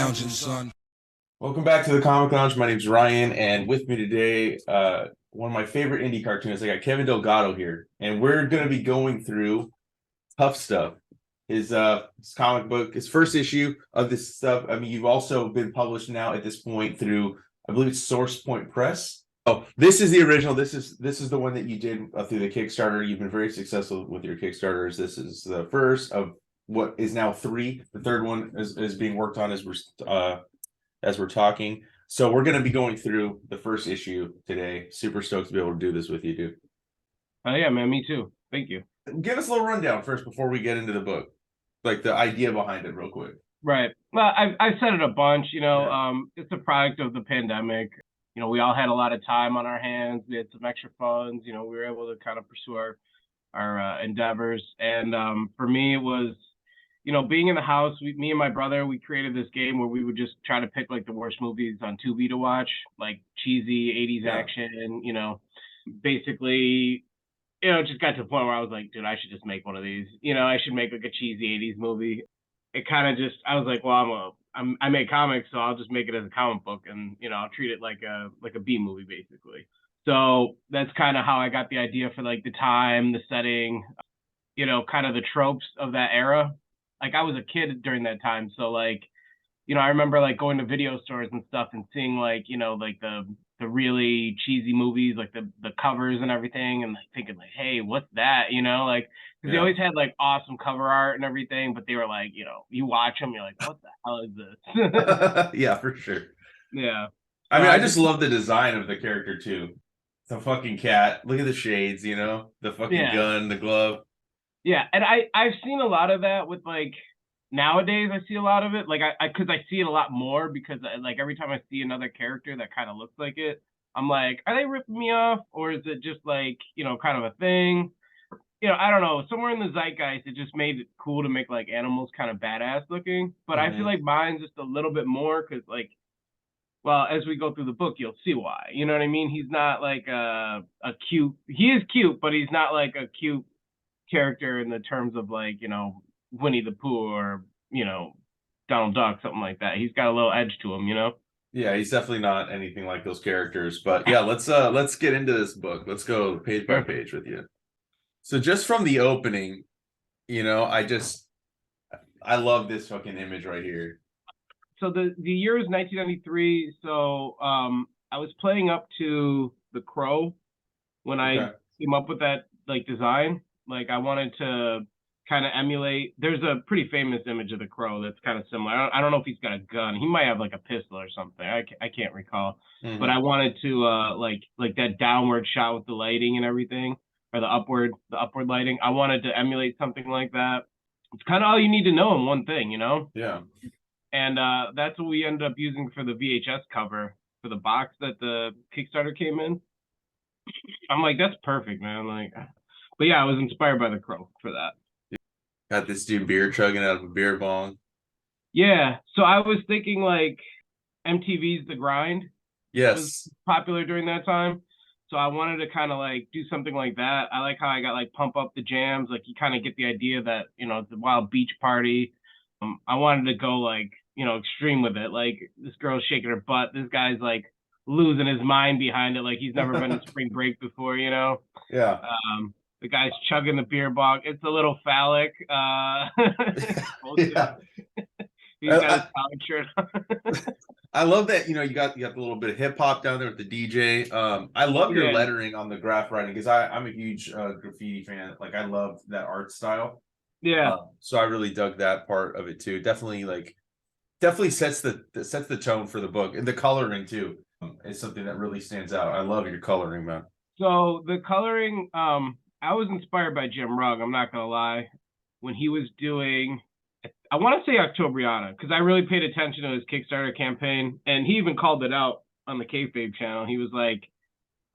lounging, son. Welcome back to the Comic Lounge. My name's Ryan, and with me today, one of my favorite indie cartoonists. I got Kevin Delgado here, and we're going to be going through Tuff Stuff, his comic book, his first issue of this stuff. I mean, you've also been published now at this point through, I believe it's Source Point Press. Oh, this is the original. This is the one that you did through the Kickstarter. You've been very successful with your Kickstarters. This is the first of what is now three. The third one is being worked on as we're talking. So we're going to be going through the first issue today. Super stoked to be able to do this with you, dude. Oh yeah, man, me too. Thank you. Give us a little rundown first before we get into the book, like the idea behind it, real quick. Right. Well, I've said it a bunch. It's a product of the pandemic. We all had a lot of time on our hands. We had some extra funds. We were able to kind of pursue our endeavors. And for me, it was, being in the house. Me and my brother, we created this game where we would just try to pick like the worst movies on Tubi to watch, like cheesy 80s action. Basically, it just got to the point where I was like, dude, I should just make one of these. I should make like a cheesy 80s movie. It kind of just, I was like, well, I make comics, so I'll just make it as a comic book, and I'll treat it like a B movie basically. So that's kind of how I got the idea for like the time, the setting, kind of the tropes of that era. Like I was a kid during that time, so like, I remember like going to video stores and stuff and seeing like, like the really cheesy movies, like the covers and everything, and like thinking like, hey, what's that? Like, because they always had like awesome cover art and everything, but they were like, you watch them, you're like, what the hell is this? Yeah, for sure. Yeah. I mean, I just love the design of the character too. The fucking cat. Look at the shades, the fucking gun, the glove. Yeah, and I've seen a lot of that with like nowadays. I see a lot of it like because I see it a lot more because like every time I see another character that kind of looks like it, I'm like, are they ripping me off, or is it just like kind of a thing? I don't know. Somewhere in the zeitgeist, it just made it cool to make like animals kind of badass looking. But I feel like mine's just a little bit more because like, well, as we go through the book, you'll see why. You know what I mean? He's not like a cute. He is cute, but he's not like a cute character in the terms of like Winnie the Pooh or Donald Duck, something like that. He's got a little edge to him. Yeah, he's definitely not anything like those characters. But yeah, let's get into this book. Let's go page by page with you. So just from the opening, I love this fucking image right here. So the year is 1993. So I was playing up to The Crow when I came up with that like design. Like I wanted to kind of emulate. There's a pretty famous image of the Crow that's kind of similar. I don't know if he's got a gun. He might have like a pistol or something. I can't recall. But I wanted to like that downward shot with the lighting and everything, or the upward lighting. I wanted to emulate something like that. It's kind of all you need to know in one thing, Yeah. And that's what we ended up using for the VHS cover for the box that the Kickstarter came in. I'm like, that's perfect, man. Like, but yeah, I was inspired by the Crow for that. Got this dude beer chugging out of a beer bong. Yeah, so I was thinking like MTV's The Grind was popular during that time. So I wanted to kind of like do something like that. I like how I got like Pump Up the Jams. Like you kind of get the idea that, it's a wild beach party. I wanted to go like, extreme with it. Like this girl's shaking her butt. This guy's like losing his mind behind it. Like he's never been to spring break before, Yeah. The guy's chugging the beer bong. It's a little phallic. Yeah. He's got his collared shirt on. I love that, you got a little bit of hip hop down there with the DJ. I love your lettering on the graph writing because I'm a huge graffiti fan. Like I love that art style. Yeah. So I really dug that part of it too. Definitely sets the tone for the book, and the coloring too is something that really stands out. I love your coloring, man. So the coloring, I was inspired by Jim Rugg. I'm not gonna lie, when he was doing, I want to say Octobriana, because I really paid attention to his Kickstarter campaign, and he even called it out on the Kayfabe channel. He was like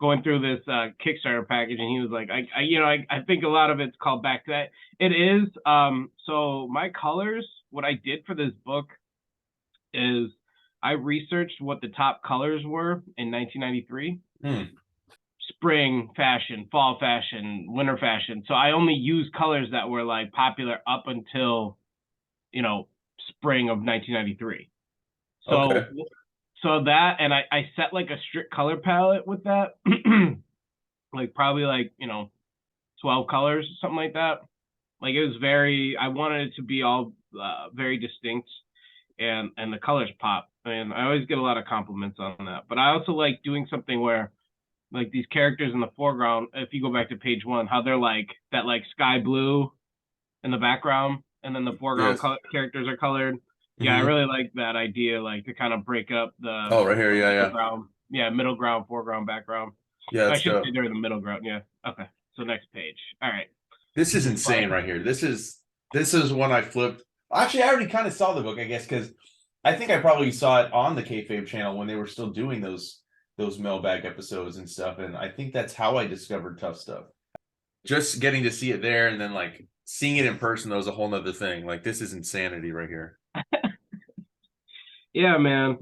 going through this Kickstarter package, and he was like, I think a lot of it's called back to that. It is. So my colors, what I did for this book is I researched what the top colors were in 1993. Spring fashion, fall fashion, winter fashion. So I only used colors that were like popular up until, spring of 1993. So Okay. so that, and I set like a strict color palette with that, like probably like 12 colors, something like that. Like it was very, I wanted it to be all very distinct, and the colors pop. And I always get a lot of compliments on that. But I also like doing something where like these characters in the foreground, if you go back to page one, how they're like that like sky blue in the background, and then the foreground Yes. characters are colored. Yeah, I Hmm. really like that idea, like to kind of break up Oh, right here. the Yeah, middle yeah. ground. Yeah, middle ground, foreground, background. Yeah, I that's should say dope. they're in the middle ground. Yeah. Okay. So next page. All right. This is But insane right here. This is one I flipped. Actually, I already kind of saw the book, I guess, because I think I probably saw it on the Kayfabe channel when they were still doing those mailbag episodes and stuff. And I think that's how I discovered Tough Stuff. Just getting to see it there and then like seeing it in person, that was a whole nother thing. Like this is insanity right here. yeah, man.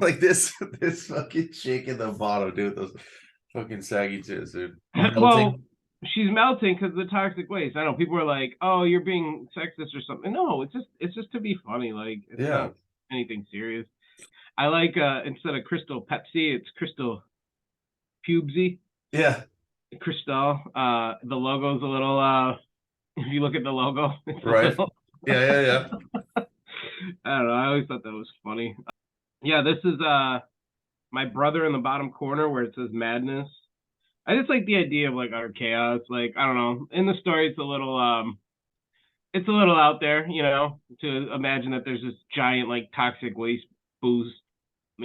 Like this fucking chick in the bottom, dude. Those fucking saggy tits, dude. Well, Melting. she's melting because of the toxic waste. I know people are like, "Oh, you're being sexist or something." No, it's just to be funny. Like it's Yeah. not anything serious. I like instead of Crystal Pepsi, it's Crystal Pubesy. Yeah. Crystal. The logo's a little. If you look at the logo, it's a Right. little. Yeah, yeah, yeah. I don't know. I always thought that was funny. Yeah, this is my brother in the bottom corner where it says madness. I just like the idea of like utter chaos. Like I don't know. In the story, it's a little out there, to imagine that there's this giant like toxic waste booze,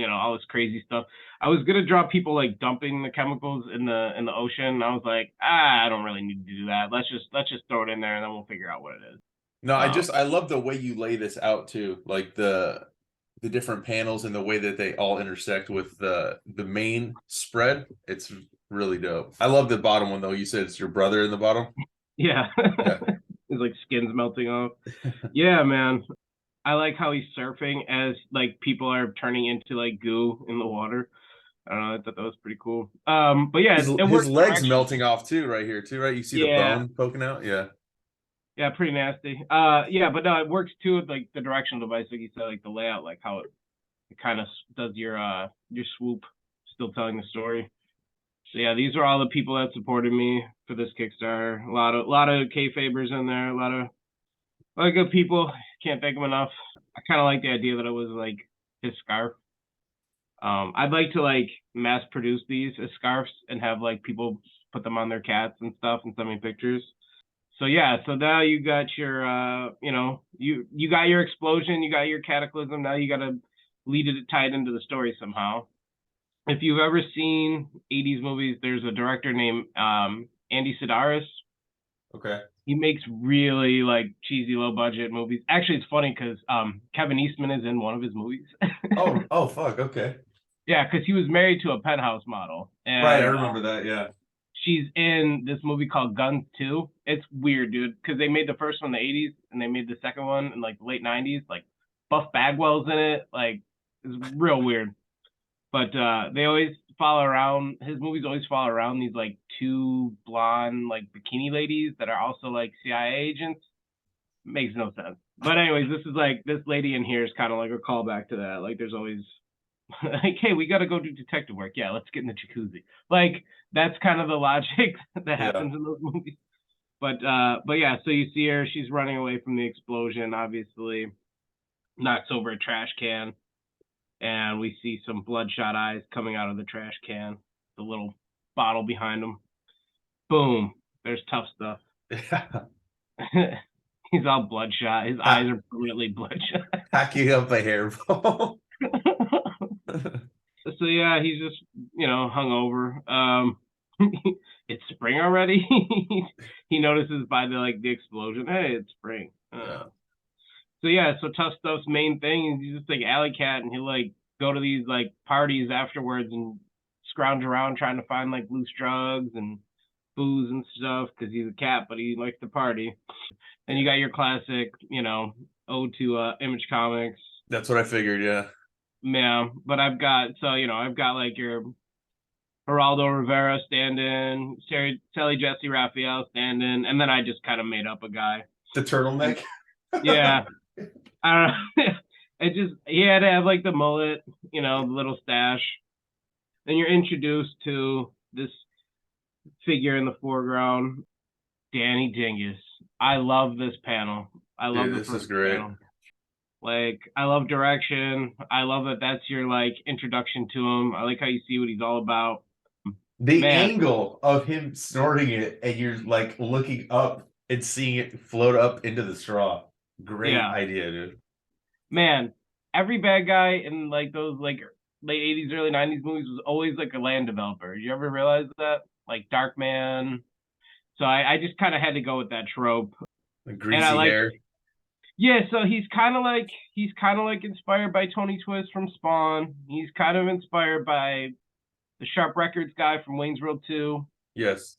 all this crazy stuff. I was gonna draw people like dumping the chemicals in the ocean. And I was like, I don't really need to do that. Let's just throw it in there and then we'll figure out what it is. No, Um, I love the way you lay this out too. Like the different panels and the way that they all intersect with the main spread. It's really dope. I love the bottom one though. You said it's your brother in the bottom. yeah, Yeah. it's like skin's melting off. Yeah, man. I like how he's surfing as like people are turning into like goo in the water. I don't know. I thought that was pretty cool. But yeah, His it his works legs direction. melting off too, right here too, right? You see the Yeah, bone poking out? Yeah. yeah, pretty nasty. Yeah, but no, it works too with like the directional device, like you said, like the layout, like how it kind of does your swoop, still telling the story. So yeah, these are all the people that supported me for this Kickstarter. A lot of kayfabers in there, a lot of good people. Can't thank them enough. I kind of like the idea that it was like his scarf. I'd like to like mass produce these as scarves and have like people put them on their cats and stuff and send me pictures. So yeah, so now you got your you got your explosion, you got your cataclysm. Now you got to lead it tied into the story somehow. If you've ever seen 80s movies, there's a director named Andy Sidaris. Okay. He makes really like cheesy low budget movies. Actually, it's funny because Kevin Eastman is in one of his movies. Oh fuck. Okay. Yeah, because he was married to a penthouse model, Right, I and remember that. Yeah. she's in this movie called Guns 2. It's weird, dude, because they made the first one in the 80s and they made the second one in like the late 90s. Like Buff Bagwell's in it. Like it's real weird. But they always follow around his movies always follow around these like two blonde like bikini ladies that are also like CIA agents. Makes no sense. But anyways, this is like this lady in here is kind of like a callback to that. Like there's always like, hey, we got to go do detective work. Yeah, let's get in the jacuzzi. Like that's kind of the logic that Yeah. happens in those movies. But yeah, so you see her, she's running away from the explosion, obviously, knocks over a trash can, and we see some bloodshot eyes coming out of the trash can, the little bottle behind him. Boom, there's Tough Stuff. Yeah. He's all bloodshot. His eyes are really bloodshot. Hacking up a hairball. So yeah, he's just hung over. It's spring already. He notices by the explosion. Hey, it's spring. Yeah. So yeah, so Tough Stuff's main thing is he's just like alley cat, and he'll like go to these like parties afterwards and scrounge around trying to find like loose drugs and booze and stuff because he's a cat, but he likes to party. And you got your classic, ode to Image Comics. That's what I figured, yeah. Yeah, but I've got like your Geraldo Rivera stand-in, Sally Jesse Raphael stand-in, and then I just kind of made up a guy. The turtleneck. Yeah, I don't know. it just he had to have like the mullet, the little stash. Then you're introduced to this figure in the foreground, Danny Dingus. I love this panel. I love Dude, the this is first great. panel. Like, I love direction. I love that that's your like introduction to him. I like how you see what he's all about. The Man, angle of him snorting it and you're like looking up and seeing it float up into the straw. Great yeah, idea, dude. man. Every bad guy in like those like late '80s, early '90s movies was always like a land developer. Did you ever realize that? Like Darkman. So I just kind of had to go with that trope, The and I greasy like hair. yeah. So he's kind of like inspired by Tony Twist from Spawn. He's kind of inspired by the Sharp Records guy from Wayne's World 2. Yes.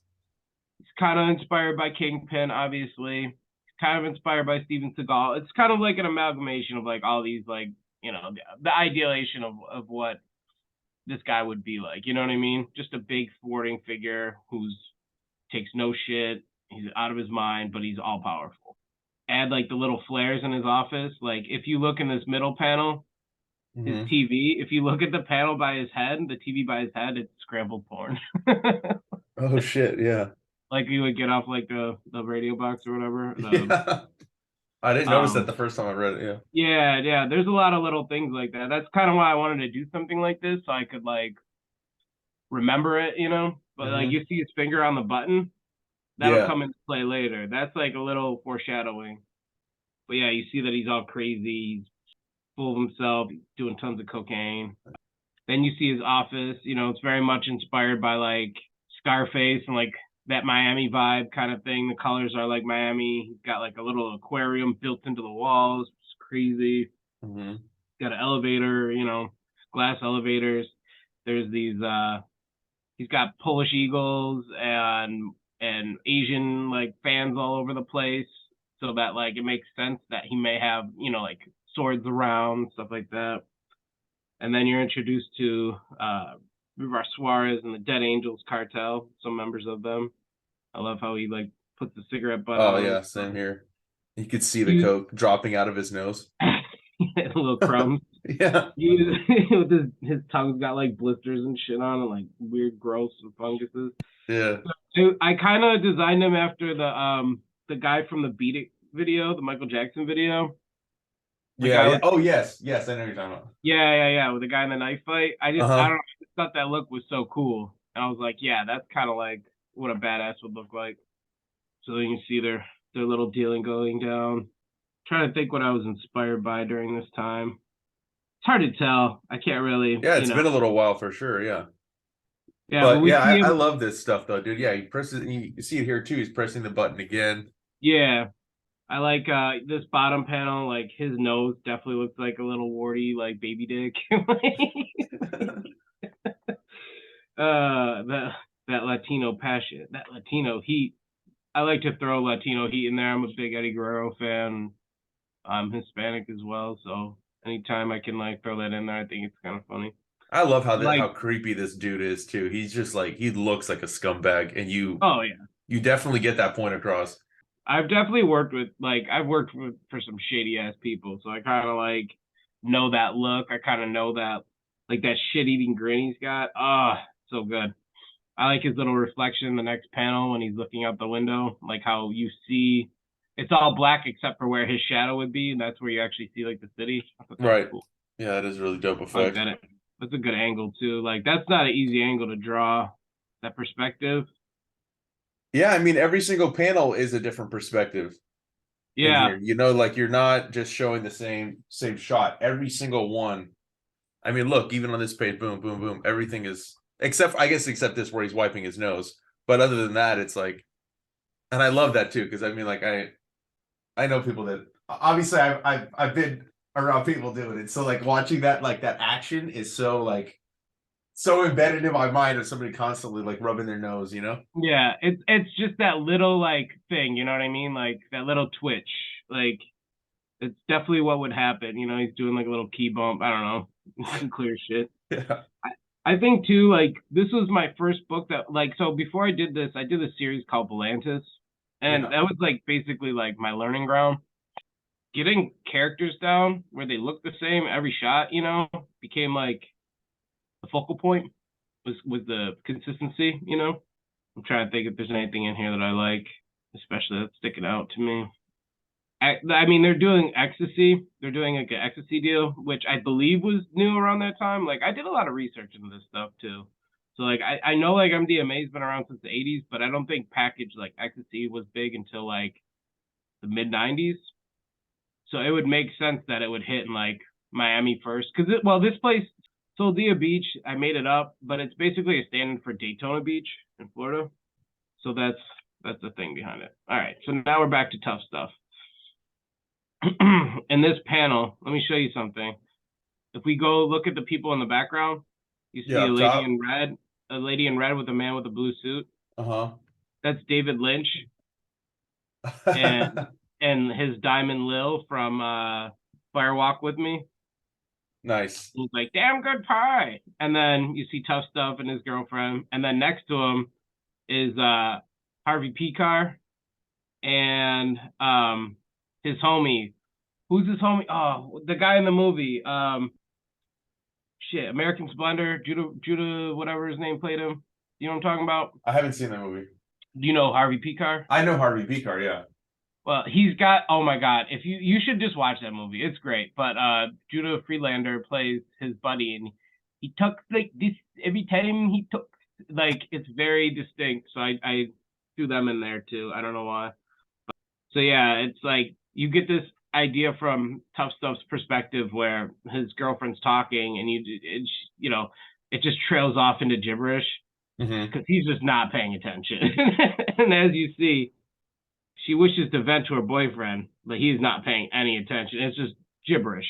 It's kind of inspired by Kingpin, obviously. It's kind of inspired by Steven Seagal. It's kind of like an amalgamation of like all these like the ideation of what this guy would be like. You know what I mean? Just a big thwarting figure who's takes no shit. He's out of his mind, but he's all powerful. Add like the little flares in his office. Like if you look in this middle panel, his Hmm. TV. If you look at the panel by his head, the TV by his head, it's scrambled porn. Oh shit, yeah. Like you would get off like the radio box or whatever. Yeah. I didn't notice that Um the first time I read it, yeah. yeah. There's a lot of little things like that. That's kind of why I wanted to do something like this so I could like remember it. But like Hmm. you see his finger on the button, that'll Yeah. come into play later. That's like a little foreshadowing. But yeah, you see that he's all crazy, he's full of himself, he's doing tons of cocaine. Then you see his office. It's very much inspired by like Scarface and like that Miami vibe kind of thing. The colors are like Miami. He's got like a little aquarium built into the walls. It's crazy. Hmm. Got an elevator, glass elevators. There's these he's got Polish eagles and Asian like fans all over the place. So that like it makes sense that he may have, like swords around, stuff like that. And then you're introduced to River Suarez and the Dead Angels cartel, some members of them. I love how he like puts the cigarette butt Oh out on yeah, same here. You could see the his coke dropping out of his nose. little crumbs. Yeah. With his tongue's got like blisters and shit on it, like weird growths and funguses. Yeah. I kind of designed him after the guy from the Beat It video, the Michael Jackson video. The Yeah, guy yeah. with Oh yes, yes, I know what you're talking about. yeah, with the guy in the knife fight. I Uh-huh. don't know, I just thought that look was so cool. And I was like, yeah, that's kind of like what a badass would look like. So then you see their little dealing going down. Trying to think what I was inspired by during this time. It's hard to tell. I can't really, Yeah, it's been a little while for sure, yeah. Yeah, but But we yeah, see I him. love this stuff though, dude. Yeah, he presses you see it here too. He's pressing the button again. Yeah, I like this bottom panel. Like his nose definitely looks like a little warty, like baby dick. That Latino passion, that Latino heat. I like to throw Latino heat in there. I'm a big Eddie Guerrero fan. I'm Hispanic as well, so anytime I can like throw that in there, I think it's kind of funny. I love how Like, how creepy this dude is too. He's just like he looks like a scumbag, and oh yeah, you definitely get that point across. I've definitely worked with I've worked with, for some shady ass people, so I kind of like know that look. I kind of know that like that shit eating grin he's got. Ah, so good. I like his little reflection in the next panel when he's looking out the window, like how you see it's all black except for where his shadow would be, and that's where you actually see like the city. I thought that was Right. cool. Yeah, that is really dope I like effect. that. That's a good angle too. Like that's not an easy angle to draw. That perspective. Yeah, I mean every single panel is a different perspective in Yeah, here. You know, like you're not just showing the same shot. Every single one. I mean, look, even on this page, boom, boom, boom. Everything is except I guess except this where he's wiping his nose. But other than that, it's like, and I love that too because I mean, like I know people that obviously I've been around people doing it. So like watching that like that action is so like so embedded in my mind of somebody constantly like rubbing their nose, you know? yeah. It's just that little like thing, you know what I mean? Like that little twitch. Like it's definitely what would happen. He's doing like a little key bump. I don't know. Some clear shit. Yeah. I think too, like this was my first book that like so before I did this, I did a series called Volantis. And Yeah. that was like basically like my learning ground. getting characters down where they look the same every shot, became like the focal point was the consistency, I'm trying to think if there's anything in here that I like, especially that's sticking out to me. I mean, they're doing ecstasy. They're doing like an ecstasy deal, which I believe was new around that time. Like, I did a lot of research into this stuff too. So, like, I know like MDMA's been around since the 80s, but I don't think package like ecstasy was big until like the mid 90s. So it would make sense that it would hit in like Miami first. Because, well, this place, Soldea Beach, I made it up, but it's basically a stand-in for Daytona Beach in Florida. So that's the thing behind it. All right, so now we're back to Tough Stuff. In this panel, let me show you something. If we go look at the people in the background, you see Yeah, a up lady top. in red, with a man with a blue suit. Uh-huh. That's David Lynch and and his Diamond Lil from Firewalk with Me. Nice. He's like, damn good pie. And then you see Tough Stuff and his girlfriend. And then next to him is Harvey Picar and his homie. Who's his homie? Oh, the guy in the movie. Shit, American Splendor, Judah, whatever his name played him. You know what I'm talking about? I haven't seen that movie. Do you know Harvey Picar? I know Harvey Picar, yeah. Well, he's got, oh my God, if you should just watch that movie. It's great. But Judah Freelander plays his buddy, and he talks like this every time he talks. Like, it's very distinct. So I threw them in there too. I don't know why. So yeah, it's like you get this idea from Tough Stuff's perspective where his girlfriend's talking, and it just trails off into gibberish because he's just not paying attention. And as you see, she wishes to vent to her boyfriend, but he's not paying any attention. It's just gibberish.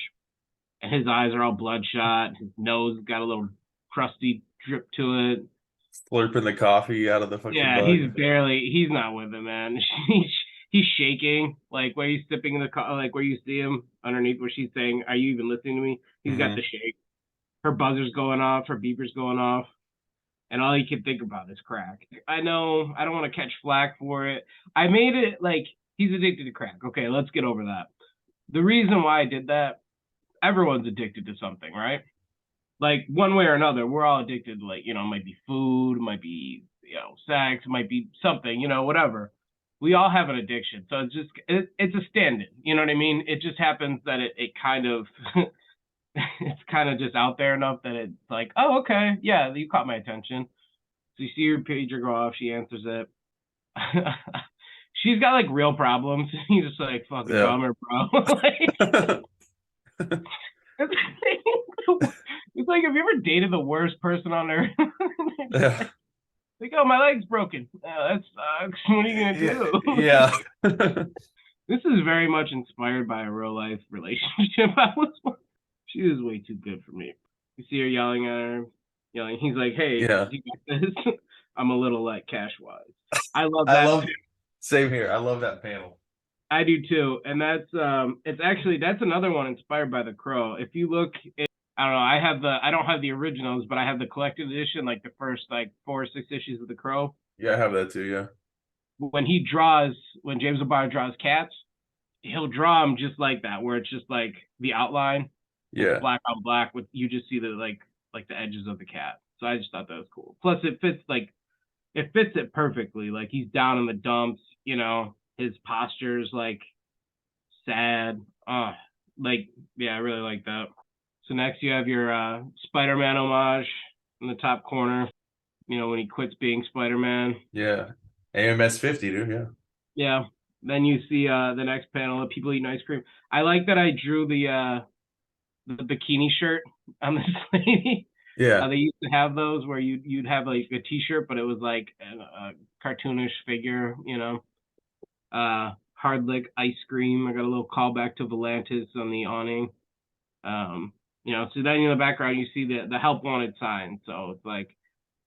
And his eyes are all bloodshot. His nose got a little crusty drip to it. Slurping the coffee out of the fucking Yeah, mug. he's not with it, man. He's shaking, like where he's sipping in the like where you see him underneath where she's saying, "Are you even listening to me?" He's got the shake. Her buzzer's going off, her beeper's going off, and all he can think about is crack. I know, I don't want to catch flack for it. I made it like he's addicted to crack. Okay, let's get over that. The reason why I did that, everyone's addicted to something, right? Like one way or another, we're all addicted to, like, it might be food, it might be, sex, it might be something, whatever. We all have an addiction. So it's a stand-in, you know what I mean? It just happens that it kind of it's kind of just out there enough that it's like, oh, okay, yeah, you caught my attention. So you see your pager go off, she answers it. She's got like real problems. You just like fucking calm her, bro. It's like, have you ever dated the worst person on earth? Yeah. Like, oh, my leg's broken. That sucks. What are you gonna do? Yeah. This is very much inspired by a real life relationship. She is way too good for me. You see her yelling at her, yelling. He's like, hey, Yeah. you got this. I'm a little like cash wise. I love that. Same here. I love that panel. I do too. And that's another one inspired by The Crow. If you look, I don't know, I don't have the originals, but I have the collected edition, like the first like 4 or 6 issues of The Crow. Yeah, I have that too, yeah. When James O'Barr draws cats, he'll draw them just like that, where it's just like the outline. Yeah. It's black on black with, you just see the like the edges of the cat. So I just thought that was cool. Plus it fits it perfectly. Like he's down in the dumps, his posture's like sad. Like, yeah, I really like that. So next you have your Spider-Man homage in the top corner, when he quits being Spider-Man. Yeah. AMS 50, dude, yeah. Yeah. Then you see the next panel of people eating ice cream. I like that I drew the bikini shirt on this lady. Yeah. They used to have those where you'd have like a t-shirt, but it was like a cartoonish figure, hard lick ice cream. I got a little callback to Volantis on the awning. So then in the background you see the help wanted sign. So it's like,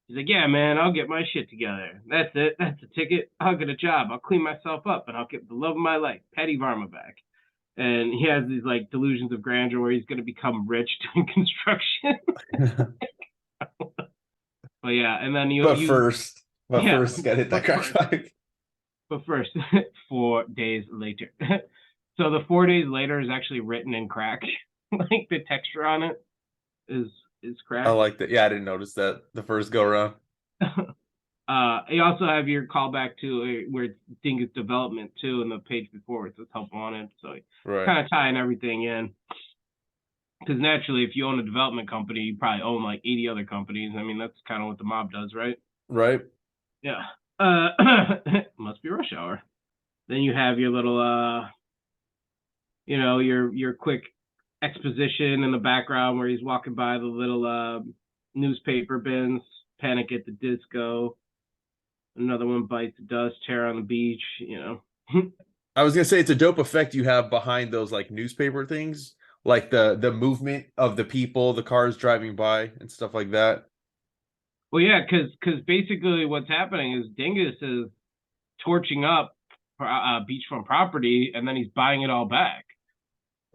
he's like, yeah, man, I'll get my shit together. That's it. That's the ticket. I'll get a job. I'll clean myself up, and I'll get the love of my life, Patty Varma, back. And he has these like delusions of grandeur where he's going to become rich doing construction. But yeah, and then first, gotta hit that crack pipe. But first, 4 days later. So the 4 days later is actually written in crack. Like the texture on it is is I cracked. like that. Yeah, I didn't notice that the first go around. You also have your callback to where it's Dingus development too in the page before it says help wanted. So Right. kind of tying everything in. Because naturally, if you own a development company, you probably own like 80 other companies. I mean, that's kind of what the mob does, right? Right. Yeah. Must be rush hour. Then you have your little your quick exposition in the background where he's walking by the little newspaper bins, Panic at the Disco. Another one bites the dust, chair on the beach, I was gonna say it's a dope effect you have behind those like newspaper things, like the movement of the people, the cars driving by and stuff like that. Well, yeah, because basically what's happening is Dingus is torching up beachfront property, and then he's buying it all back.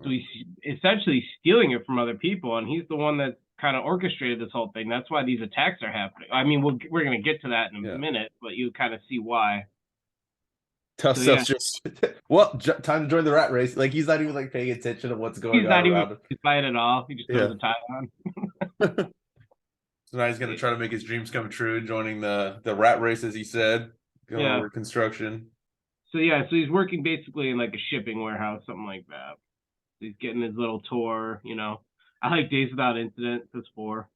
So he's essentially stealing it from other people, and he's the one that kind of orchestrated this whole thing. That's why these attacks are happening. I mean, we're going to get to that in a Yeah. minute, but you kind of see why. Tough So yeah, stuff's just well, time to join the rat race. Like he's not even like paying attention to what's going he's on not even around him. fighting at all. He just throws Yeah. a tie on. So now he's gonna try to make his dreams come true, joining the rat race, as he said, going Yeah. over construction. So yeah, so he's working basically in like a shipping warehouse, something like that. He's getting his little tour. I like Days Without Incident. That's 4.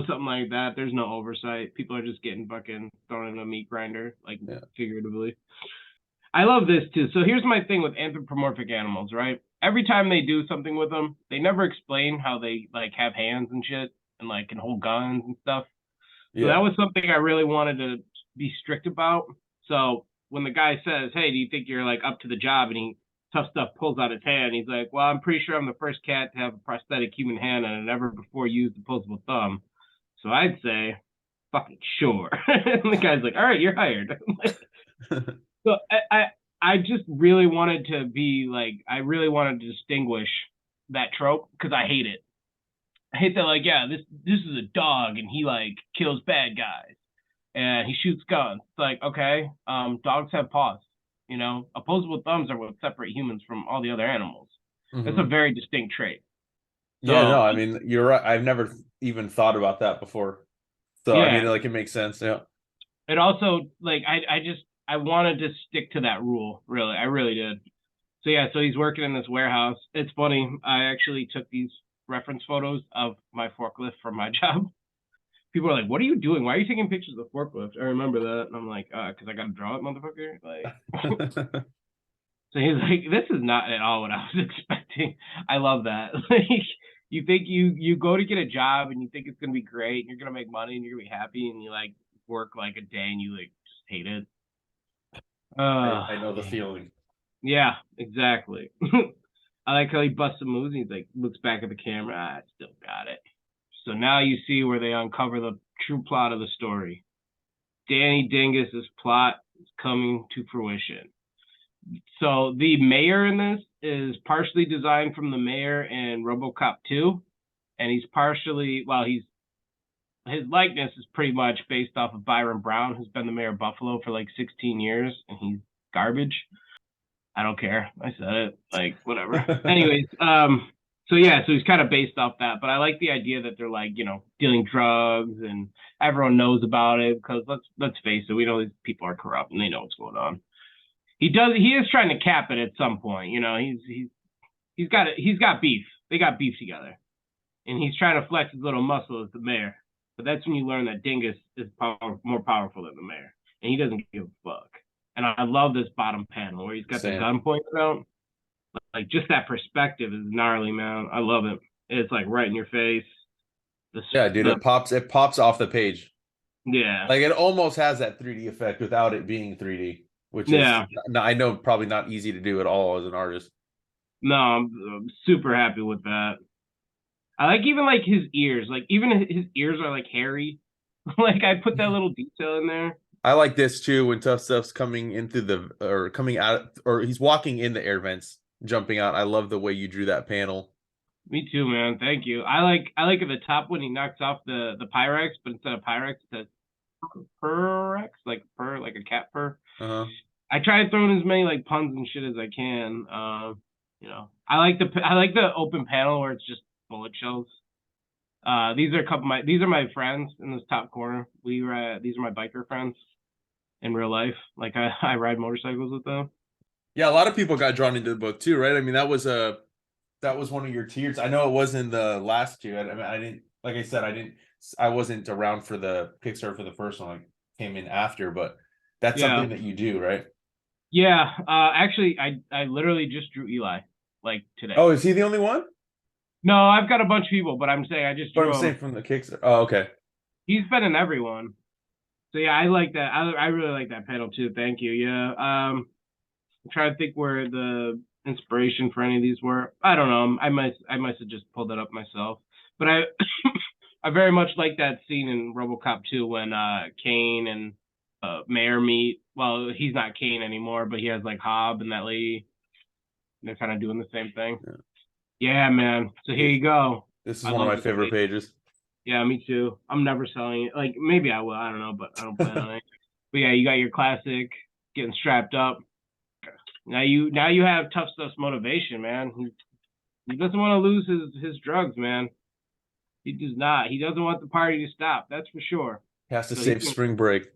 Something like that. There's no oversight. People are just getting fucking thrown in a meat grinder, like Yeah. figuratively. I love this too. So here's my thing with anthropomorphic animals, right? Every time they do something with them, they never explain how they like have hands and shit and like can hold guns and stuff. So that Yeah. was something I really wanted to be strict about. So when the guy says, "Hey, do you think you're like up to the job?" and he Tough Stuff pulls out his hand, he's like, "Well, I'm pretty sure I'm the first cat to have a prosthetic human hand and I never before used opposable thumb. So I'd say, fucking sure." And the guy's like, "All right, you're hired." So I just really wanted to be like, I really wanted to distinguish that trope because I hate it. I hate that, like, yeah, this is a dog and he like kills bad guys and he shoots guns. It's like, okay, dogs have paws. Opposable thumbs are what separate humans from all the other animals. It's a Hmm. very distinct trait. Yeah, So no, I mean you're right. I've never even thought about that before. So I yeah, mean, like it makes sense. Yeah. it also like I wanted to stick to that rule. Really, I really did. So yeah, so he's working in this warehouse. It's funny. I actually took these reference photos of my forklift for my job. People are like, "What are you doing? Why are you taking pictures of the forklift?" I remember that, and I'm like, "Cause I gotta draw it, motherfucker." Like, so he's like, "This is not at all what I was expecting." I love that. Like, you think you go to get a job and you think it's gonna be great, and you're gonna make money and you're gonna be happy, and you like work like a day and you like just hate it. I know the Okay. feeling. Yeah, exactly. I like how he busts a move and he's like looks back at the camera. I still got it. So now you see where they uncover the true plot of the story. Danny Dingus's plot is coming to fruition. So the mayor in this is partially designed from the mayor in RoboCop 2, and he's partially he's his likeness is pretty much based off of Byron Brown, who's been the mayor of Buffalo for like 16 years, and he's garbage. I don't care. I said it. Like, whatever. Anyways, so yeah, so he's kind of based off that. But I like the idea that they're like, dealing drugs and everyone knows about it because let's face it, we know these people are corrupt and they know what's going on. He is trying to cap it at some point. He's got beef. They got beef together. And he's trying to flex his little muscle as the mayor. But that's when you learn that Dingus is more powerful than the mayor. And he doesn't give a fuck. And I love this bottom panel where he's got the Same. gun pointed out. Like just that perspective is gnarly, man. I love it. It's like right in your face. Yeah, dude, The it pops off the page. yeah, Like it almost has that 3D effect without it being 3D, which is yeah. I know probably not easy to do at all as an artist. No, I'm super happy with that. I like even like his ears. Like even his ears are like hairy. Like I put that little detail in there. I like this too when Tough Stuff's coming into the or coming out or he's walking in the air vents, jumping out. I love the way you drew that panel. Me too, man. Thank you. I like at the top when he knocks off the Pyrex, but instead of Pyrex, it says Pyrex, like purr, like a cat purr. Uh-huh. I try to throw in as many like puns and shit as I can. I like the open panel where it's just bullet shells. These are my friends in this top corner. These are my biker friends in real life. Like I ride motorcycles with them. Yeah, a lot of people got drawn into the book too, right? I mean, that was one of your tiers. I know it wasn't the last two. I mean, I didn't, like I said, I wasn't around for the Kickstarter for the first one. I came in after, but that's Yeah. something that you do, right? Yeah. Actually, I literally just drew Eli like today. Oh, is he the only one? No, I've got a bunch of people, but I'm saying I just But drew I'm him. saying from the Kickstarter. Oh, okay. He's been in everyone. So yeah, I like that. I really like that panel too. Thank you. Yeah. I'm trying to think where the inspiration for any of these were. I don't know. I might have just pulled it up myself. But I I very much like that scene in RoboCop 2 when Kane and Mayor meet. Well, he's not Kane anymore, but he has like Hobb and that lady. They're kind of doing the same thing. Yeah. Yeah, man. So here This, you go. this is I one of love my this favorite page. pages. Yeah, me too. I'm never selling it. Like maybe I will. I don't know, but I don't plan on it. But yeah, you got your classic getting strapped up. Now you have Tough Stuff's motivation, man. He doesn't want to lose his drugs, man. He does not. He doesn't want the party to stop. That's for sure. He has to So save Spring Break.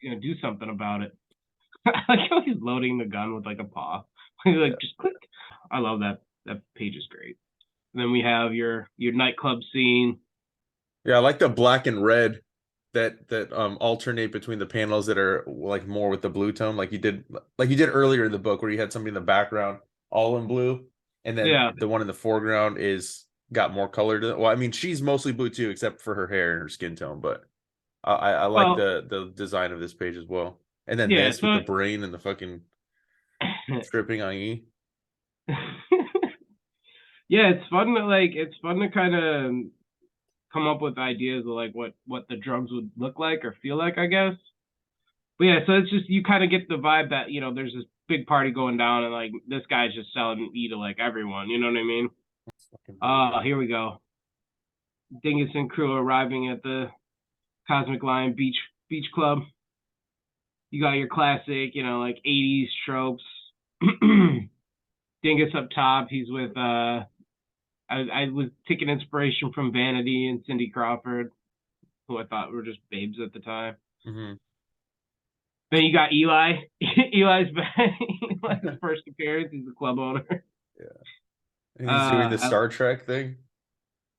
he's gonna do something about it. I like how he's loading the gun with like a paw. He's like Yeah. just click. I love that. That page is great. And then we have your nightclub scene. Yeah, I like the black and red that alternate between the panels that are like more with the blue tone, like you did earlier in the book where you had something in the background all in blue, and then Yeah. the one in the foreground is got more color to it. Well, I mean, she's mostly blue too, except for her hair and her skin tone, but I like Well, the design of this page as well. And then yeah. this with So the brain and the fucking stripping on E. yeah, it's fun to kind of come up with ideas of like what the drugs would look like or feel like, I guess. But yeah, so it's just you kind of get the vibe that there's this big party going down and like this guy's just selling weed to like everyone. You know what I mean? Here we go. Dingus and crew arriving at the Cosmic Lion Beach Club. You got your classic, like 80s tropes. Dingus up top. He's with I was taking inspiration from Vanity and Cindy Crawford, who I thought were just babes at the time. Mm-hmm. Then you got Eli. Eli's back. Eli's first appearance. He's the club owner. Yeah. And he's doing the Star Trek thing.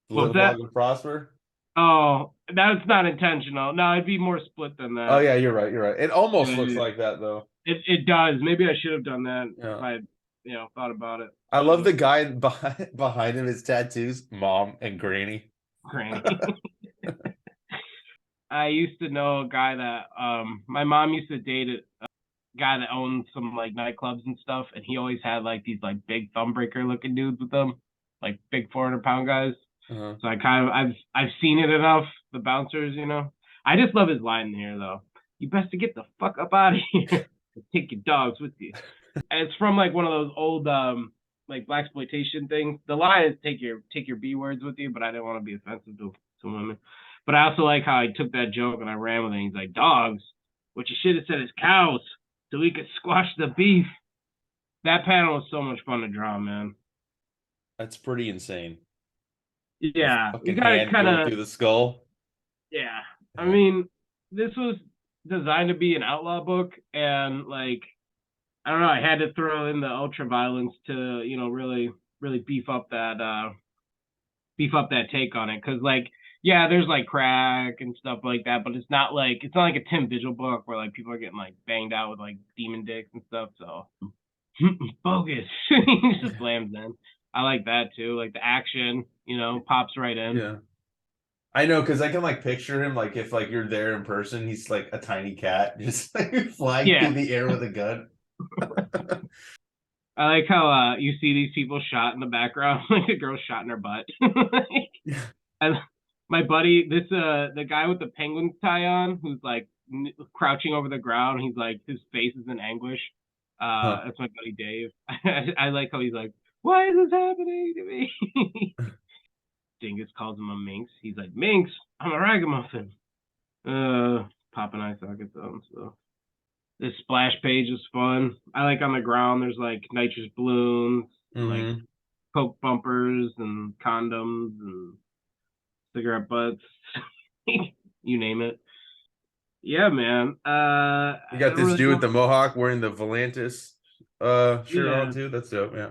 What's Live that? long and prosper. Oh, that's not intentional. No, it'd be more split than Oh that. yeah, you're right. You're right. It almost looks Yeah, like that though. it does. Maybe I should have done that if Yeah. I thought about it. I Should love have. the guy behind him. His tattoos, mom and granny. Granny. I used to know a guy that my mom used to date a guy that owned some like nightclubs and stuff, and he always had like these like big thumb breaker looking dudes with them, like big 400-pound guys. Uh-huh. So I kind of I've seen it enough. The bouncers. I just love his line here though. You best to get the fuck up out of here. Take your dogs with you. And it's from like one of those old like blaxploitation things. The line is take your B words with you, but I didn't want to be offensive to women. But I also like how I took that joke and I ran with it. He's like, dogs, what you should have said is cows, so we could squash the beef. That panel was so much fun to draw, man. That's pretty insane. The Yeah, you fucking gotta hand kind going of through the skull. yeah. I Yeah. mean, this was designed to be an outlaw book, and like I don't know, I had to throw in the ultra violence to really beef up that take on it because like yeah, there's like crack and stuff like that, but it's not like a Tim Vigil book where like people are getting like banged out with like demon dicks and stuff. So bogus, he just slams in. I like that too, like the action, pops right in. Yeah. I know because I can like picture him like if like you're there in person, he's like a tiny cat just like flying Yeah, through the air with a gun. I like how you see these people shot in the background, like a girl shot in her butt. And my buddy, the guy with the penguin tie on, who's like crouching over the ground, he's like his face is in anguish. Huh. That's my buddy Dave. I like how he's like, why is this happening to me? Dingus calls him a minx. He's like, minx, I'm a ragamuffin. Popping eye sockets on, so This splash page is fun. I like on the ground. There's like nitrous balloons, and like Mm-hmm. Coke bumpers and condoms and cigarette butts. You name it. Yeah, man. You I got don't this really dude know. with the mohawk wearing the Volantis shirt on Yeah, too. That's dope. Yeah.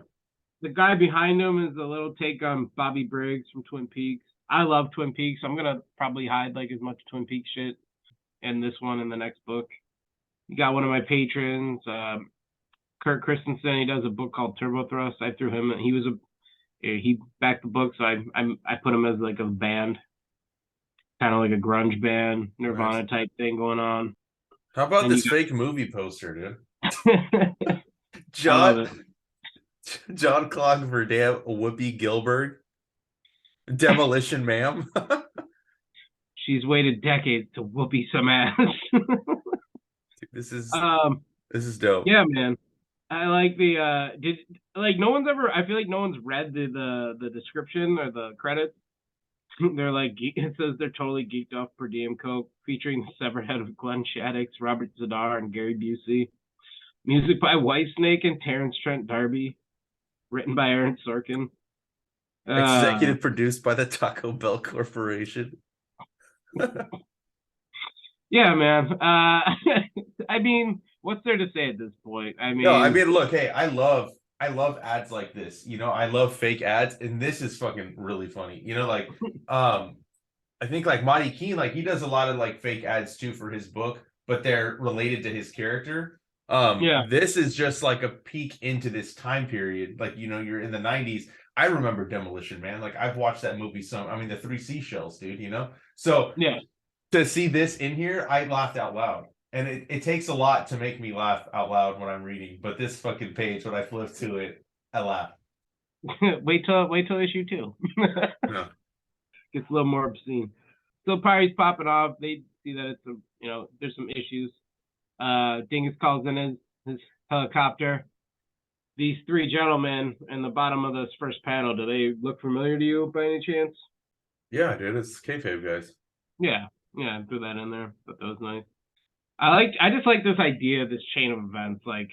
the guy behind him is a little take on Bobby Briggs from Twin Peaks. I love Twin Peaks. I'm gonna probably hide like as much Twin Peaks shit in this one in the next book. You got one of my patrons, Kurt Christensen. He does a book called Turbo Thrust. I threw him. He backed the book, so I put him as like a band, kind of like a grunge band, Nice. Nirvana type thing going on. How about And you this fake movie poster, dude? got, I love John it. John Claude Verdam, Whoopi Gilbert, Demolition Man. She's waited decades to whoopee some ass. This is um, this is dope. yeah, man. I like the did like no one's ever. I feel like no one's read the description or the credits. They're like it says they're totally geeked off per diem coke, featuring the severed head of Glenn Shaddix, Robert Zadar, and Gary Busey. Music by Whitesnake and Terrence Trent D'Arby. Written by Aaron Sorkin. Executive produced by the Taco Bell Corporation. Yeah, man. I mean, what's there to say at this point? I No, I mean, mean, look, hey, I love ads like this. I love fake ads, and this is fucking really funny. I think like Monty Keene, like he does a lot of like fake ads too for his book, but they're related to his character. yeah, This is just like a peek into this time period. Like, you're in the 90s. I remember Demolition Man. Like I've watched that movie I mean, the three seashells, dude. So yeah. to see this in here, I laughed out loud. And it takes a lot to make me laugh out loud when I'm reading, but this fucking page, when I flip to it, I laugh. Wait till issue 2. Yeah. Gets a little more obscene. So Pirate's popping off. They see that it's there's some issues. Dingus calls in his helicopter. These three gentlemen in the bottom of this first panel, do they look familiar to you by any chance? Yeah, dude, it's kayfabe, guys. Yeah, yeah, threw that in there. Thought that was nice. I just like this idea of this chain of events. Like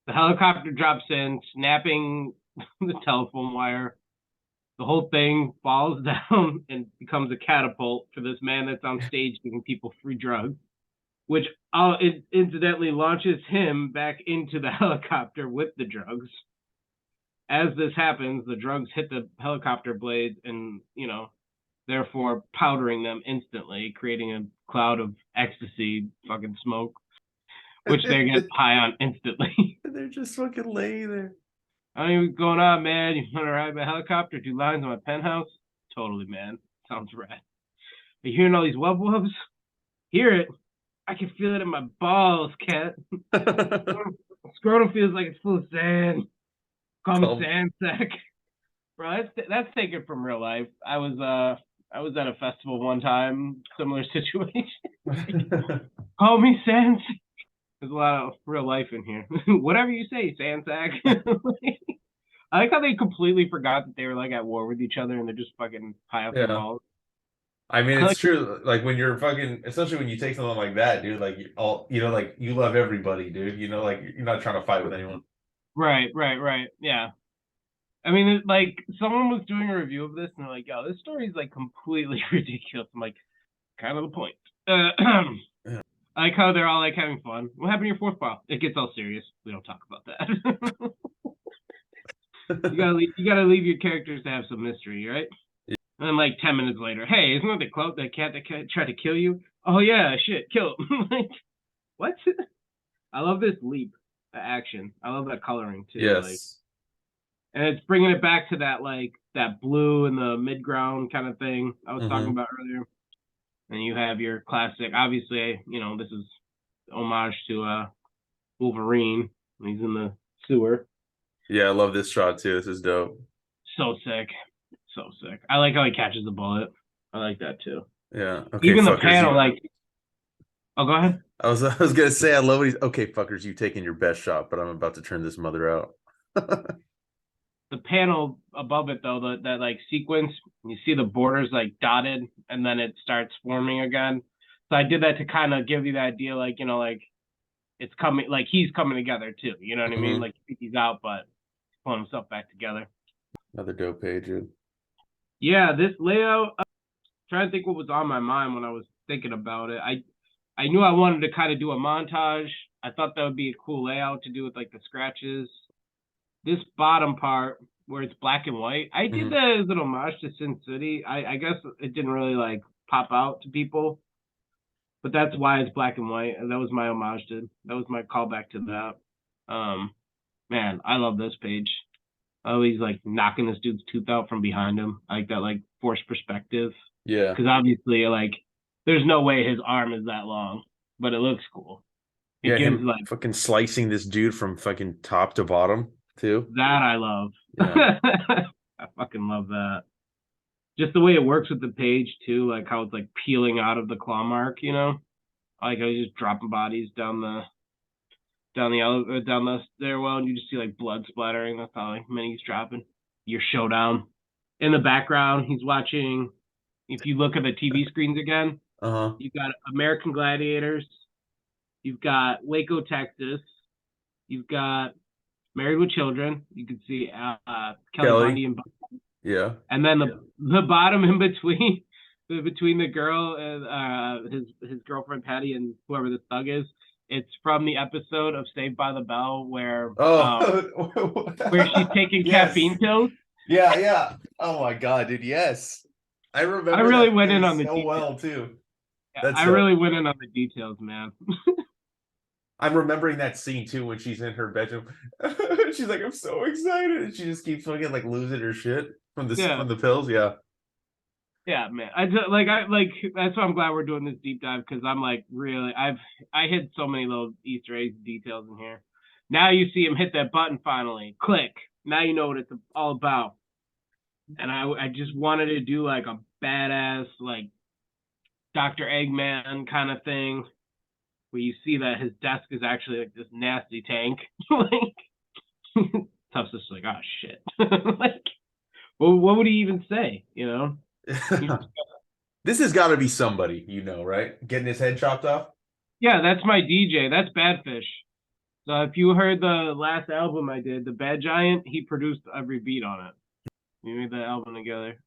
the helicopter drops in, snapping the telephone wire. The whole thing falls down and becomes a catapult for this man that's on stage giving people free drugs, which it incidentally launches him back into the helicopter with the drugs. As this happens, the drugs hit the helicopter blades and, therefore powdering them instantly, creating a cloud of ecstasy fucking smoke, which they get high on instantly. They're just fucking laying there. I mean, what's going on, man? You want to ride my helicopter, do lines on my penthouse? Totally, man. Sounds rad. Are you hearing all these wub wubs? Hear it. I can feel it in my balls, cat. Scrotum feels like it's full of sand. Call me Call- sand sack. Bro, that's taken from real life. I was at a festival one time, similar situation. Call me sand. There's a lot of real life in here. Whatever you say, sand sack. I like how they completely forgot that they were like at war with each other and they're just fucking high off their Yeah. balls. I mean, I it's like, true. Like when you're fucking, especially when you take something like that, dude. Like like you love everybody, dude. Like you're not trying to fight with anyone. right. Yeah. I mean, like someone was doing a review of this and they're like, "Yo, this story is like completely ridiculous." I'm like, kind of the point. Yeah. I like how they're all like having fun. What happened to your fourth file? It gets all serious. We don't talk about that. You gotta leave your characters to have some mystery, right? And then like 10 minutes later, hey, isn't that the cat that tried to kill you? Oh yeah, shit, kill him. Like what? I love this leap action. I love that coloring too. Like, Yes. and it's bringing it back to that like that blue in the mid ground kind of thing I was talking Mm-hmm. about earlier. And you have your classic. Obviously, this is homage to Wolverine. He's in the sewer. Yeah, I love this shot too. This is dope. So sick. So sick. I like how he catches the bullet. I like that too. Yeah. Okay, Even the fuckers. panel, like, oh, go ahead. I was gonna say I love what he's okay, fuckers. You taking your best shot, but I'm about to turn this mother out. The panel above it, though, that like sequence, you see the borders like dotted, and then it starts forming again. So I did that to kind of give you the idea, like, like it's coming, like he's coming together too. You know what I mean? Mhm. Like he's out, but he's pulling himself back together. Another dope page, dude. Yeah, this layout. Trying to think what was on my mind when I was thinking about it. I knew I wanted to kind of do a montage. I thought that would be a cool layout to do with like the scratches. This bottom part where it's black and white, I did Mhm. that as an homage to Sin City. I guess it didn't really like pop out to people, but that's why it's black and white, and that was my homage to. That was my callback to that. Man, I love this page. Oh, he's like knocking this dude's tooth out from behind him. I like that like forced perspective. Yeah. Because obviously, like, there's no way his arm is that long, but it looks cool. It Yeah, gives him like fucking slicing this dude from fucking top to bottom too. that I love. Yeah. I fucking love that. Just the way it works with the page too, like how it's like peeling out of the claw mark, you know? Like how he's just dropping bodies down the stairwell, and you just see like blood splattering. That's how like many he's dropping. Your showdown. In the background, he's watching. If you look at the TV screens again, Uh-huh. you've got American Gladiators. You've got Waco, Texas. You've got Married with Children. You can see Kelly Kelly. Bundy Yeah. and then the bottom in between between the girl and his girlfriend Patty and whoever the thug is. It's from the episode of Saved by the Bell where she's Oh. taking Yes. caffeine pills. Yeah, yeah. Oh my God, dude. Yes. I I remember really that went in face on the so details. well too. Yeah, That's I so really went in on the details, man. I'm remembering that scene too when she's in her bedroom. She's like, I'm so excited. And she just keeps fucking like losing her shit Yeah. from the pills. Yeah. Yeah, man. I like that's why I'm glad we're doing this deep dive because I'm like really I hit so many little Easter eggs details in here. Now you see him hit that button finally. Click. Now you know what it's all about. And I just wanted to do like a badass like Dr. Eggman kind of thing where you see that his desk is actually like this nasty tank. Like Tuff's just like, oh shit. Like well, what would he even say? You know? He's This has got to be somebody, right? Getting his head chopped off. Yeah, that's my DJ. That's Badfish. So if you heard the last album I did, the Bad Giant, he produced every beat on it. We made that album together.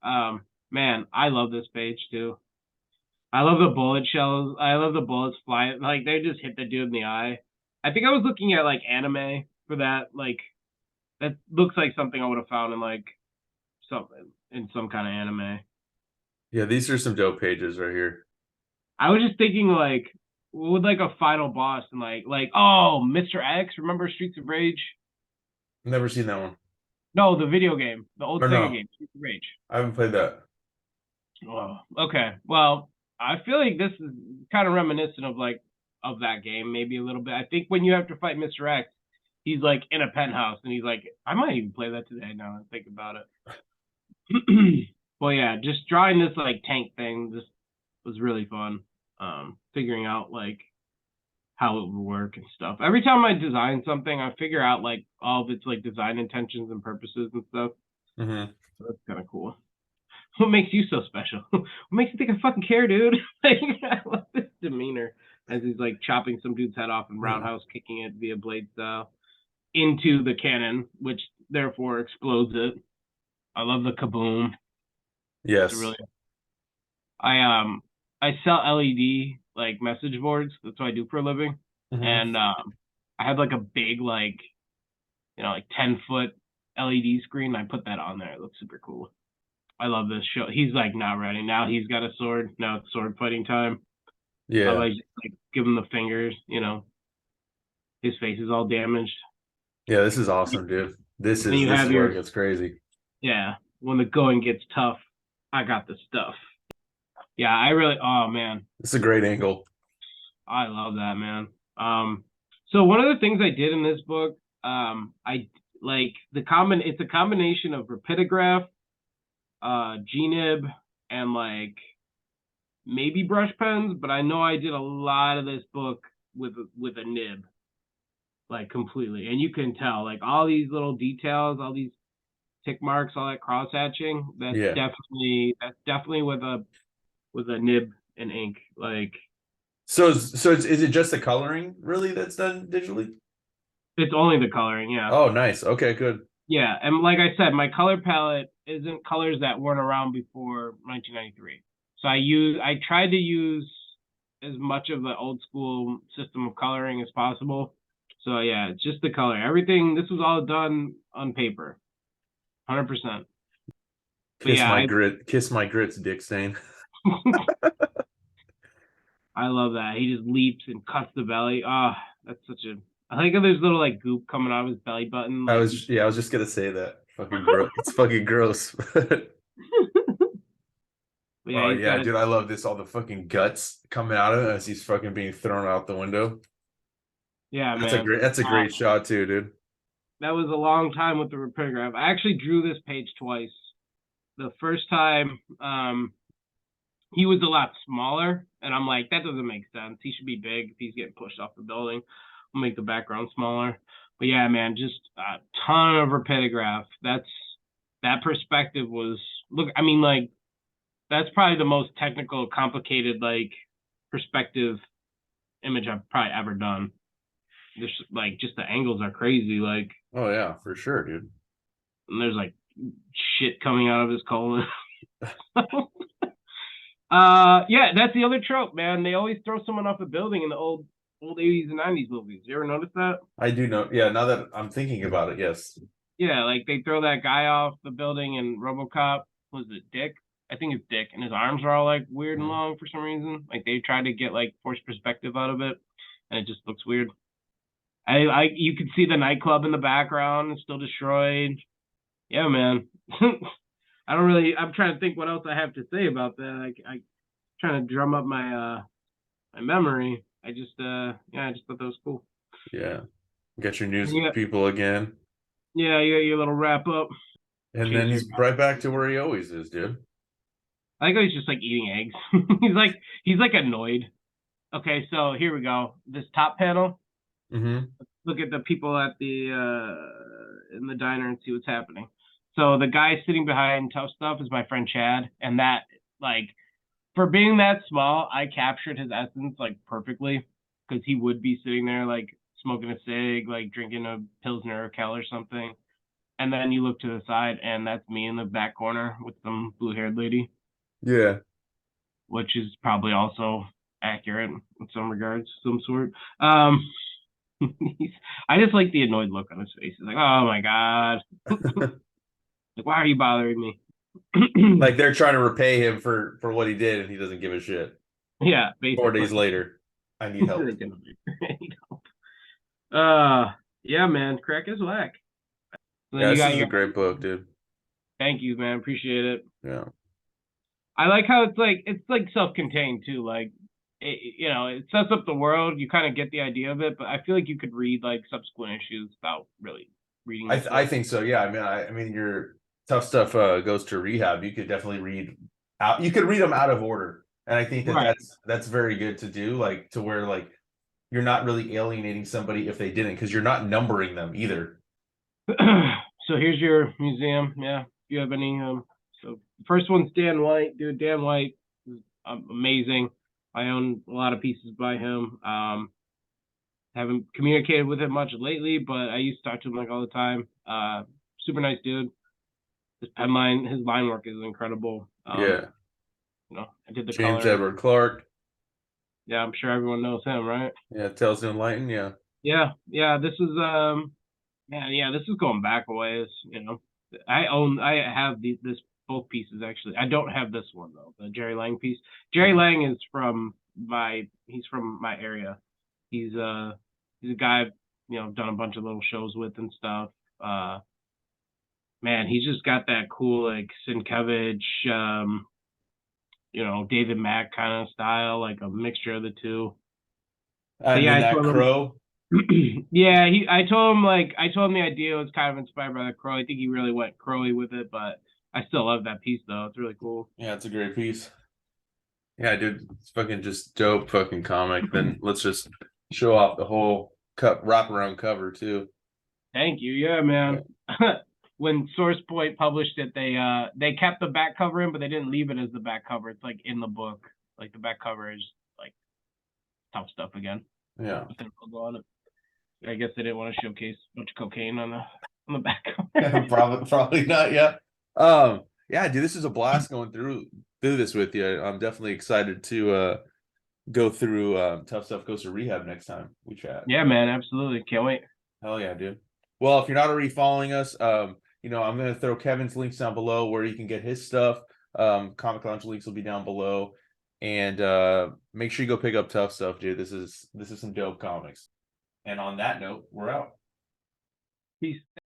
Man, I love this page too. I love the bullet shells. I love the bullets flying. Like they just hit the dude in the eye. I think I was looking at like anime for that. Like that looks like something I would have found in like something in some kind of anime. Yeah, these are some dope pages right here. I was just thinking like what would like a final boss and like oh Mr. X, remember Streets of Rage? Never seen that one. No, the video game, the old Or Sega no, game, Streets of Rage. I haven't played that. Oh, okay. Well, I feel like this is kind of reminiscent of like of that game, maybe a little bit. I think when you have to fight Mr. X, he's like in a penthouse and he's like, I might even play that today now and think about it. Well, yeah, just drawing this like tank thing just was really fun. Figuring out like how it would work and stuff. Every time I design something, I figure out like all of its like design intentions and purposes and stuff. Mm-hmm. So that's kind of cool. What makes you so special? What makes you think I fucking care, dude? Like, I love this demeanor as he's like chopping some dude's head off and roundhouse kicking it via blade style into the cannon, which therefore explodes it. I love the kaboom. It's Yes. really I sell LED like message boards. That's what I do for a living. Mm-hmm. And I had like a big like like 10-foot LED screen. I put that on there. It looks super cool. I love this show. He's like not ready. Now he's got a sword. Now it's sword fighting time. I Yeah. like give him the fingers, His face is all damaged. Yeah, this is awesome, dude. This And is you this have is where your it gets crazy. yeah, when the going gets tough, I got the stuff. Yeah, I really oh man. It's a great angle. I love that, man. So one of the things I did in this book, I like it's a combination of rapidograph, G-nib, and like maybe brush pens, but I know I did a lot of this book with a nib, like completely. And you can tell, like all these little details, all these tick marks, all that cross hatching, Yeah. that's definitely with a nib and ink. Like Is it just the coloring really that's done digitally? It's only the coloring, yeah. Oh, nice. Okay, good. Yeah, and like I said, my color palette isn't colors that weren't around before 1993. So I tried to use as much of the old school system of coloring as possible. So yeah, it's just the color. Everything this was all done on paper, 100%. But yeah, Kiss my grits, Dick Stain. I love that. He just leaps and cuts the belly. Ah, that's such a. I think there's little like goop coming out of his belly button. Like he. I was just gonna say that. Fucking gross. It's fucking gross. But yeah, Oh he's got yeah, his. dude, I love this. All the fucking guts coming out of it as he's fucking being thrown out the window. Yeah, man. That's a great shot too, dude. That was a long time with the repetigraph. I actually drew this page twice. The first time, he was a lot smaller, and I'm like, that doesn't make sense. He should be big if he's getting pushed off the building. I'll make the background smaller. But yeah, man, just a ton of repetigraph. That perspective was look. I mean, like that's probably the most technical, complicated like perspective image I've probably ever done. There's like just the angles are crazy. Like Oh yeah, for sure, dude. and there's like shit coming out of his colon. Yeah, that's the other trope, man. They always throw someone off a building in the old 80s and 90s movies. You ever notice that? I do know. Yeah, now that I'm thinking about it, yes. Yeah, like they throw that guy off the building in RoboCop. Was it Dick? I think it's Dick, and his arms are all like weird and long for some reason. Like they tried to get like forced perspective out of it, and it just looks weird. You can see the nightclub in the background, it's still destroyed. Yeah, man. I don't really. I'm trying to think what else I have to say about that. I trying to drum up my memory. Yeah, I just thought that was cool. Yeah. Get your news Yeah, people again. yeah, you got your little wrap up. And then Chaser. he's right back to where he always is, dude. I think he's just like eating eggs. He's like annoyed. Okay, so here we go. This top panel. Mm-hmm. Look at the people at the in the diner and see what's happening. So the guy sitting behind Tough Stuff is my friend Chad, and that like for being that small, I captured his essence like perfectly because he would be sitting there like smoking a cig, like drinking a Pilsner or Kel or something. And then you look to the side, and that's me in the back corner with some blue-haired lady, Yeah. which is probably also accurate in some regards, some sort. Um, I just like the annoyed look on his face. He's like, "Oh my god, like why are you bothering me?" Like they're trying to repay him for what he did, and he doesn't give a shit. Yeah, 4 days basically. later, I need help. uh, yeah, man, crack is whack. And then Yeah, you this got is a your great book, dude. thank you, man, appreciate it. Yeah. I like how it's like self-contained too. Like it sets up the world. You kind of get the idea of it, but I feel like you could read like subsequent issues without really reading this I whole. think so. Yeah. I mean, your tough stuff goes to rehab. You could definitely read out. You could read them out of order, and I think that Right. that's very good to do. Like to where like you're not really alienating somebody if they didn't, because you're not numbering them either. So here's your museum. Yeah, if you have any. So the first one's Dan White, dude. Dan White is amazing. I own a lot of pieces by him. Haven't communicated with him much lately, but I used to talk to him like all the time. Super nice dude. His line work is incredible. Yeah. I did the James color. Edward Clark. Yeah, I'm sure everyone knows him, right? Yeah. Tales to Enlighten. Yeah. Yeah, yeah. This is man, yeah. This is going back a ways. I have this both pieces actually. I don't have this one though, the Jerry Lang piece. Jerry Lang is he's from my area. He's a guy I've done a bunch of little shows with and stuff. Man, he's just got that cool like Sienkiewicz, David Mack kind of style, like a mixture of the two. But And yeah, then I that told him. crow. Yeah, I told him the idea was kind of inspired by the crow. I think he really went crowy with it, but I still love that piece though. It's really cool. Yeah, it's a great piece. Yeah, dude, it's fucking just dope fucking comic. Then let's just show off the whole cup wraparound cover too. Thank you. Yeah, man. When Source Point published it, they kept the back cover in, but they didn't leave it as the back cover. It's like in the book. Like the back cover is like Tough Stuff again Yeah. with their logo on it. I guess they didn't want to showcase a bunch of cocaine on the back cover. Probably not. Yeah. Yeah, dude, this is a blast going through this with you. I'm definitely excited to go through Tough Stuff Goes to Rehab next time we chat. Yeah, man, absolutely. Can't wait. Hell yeah, dude. Well, if you're not already following us, you know, I'm gonna throw Kevin's links down below where you can get his stuff. Comic Lounge links will be down below. And make sure you go pick up Tough Stuff, dude. This is some dope comics. And on that note, we're out. Peace.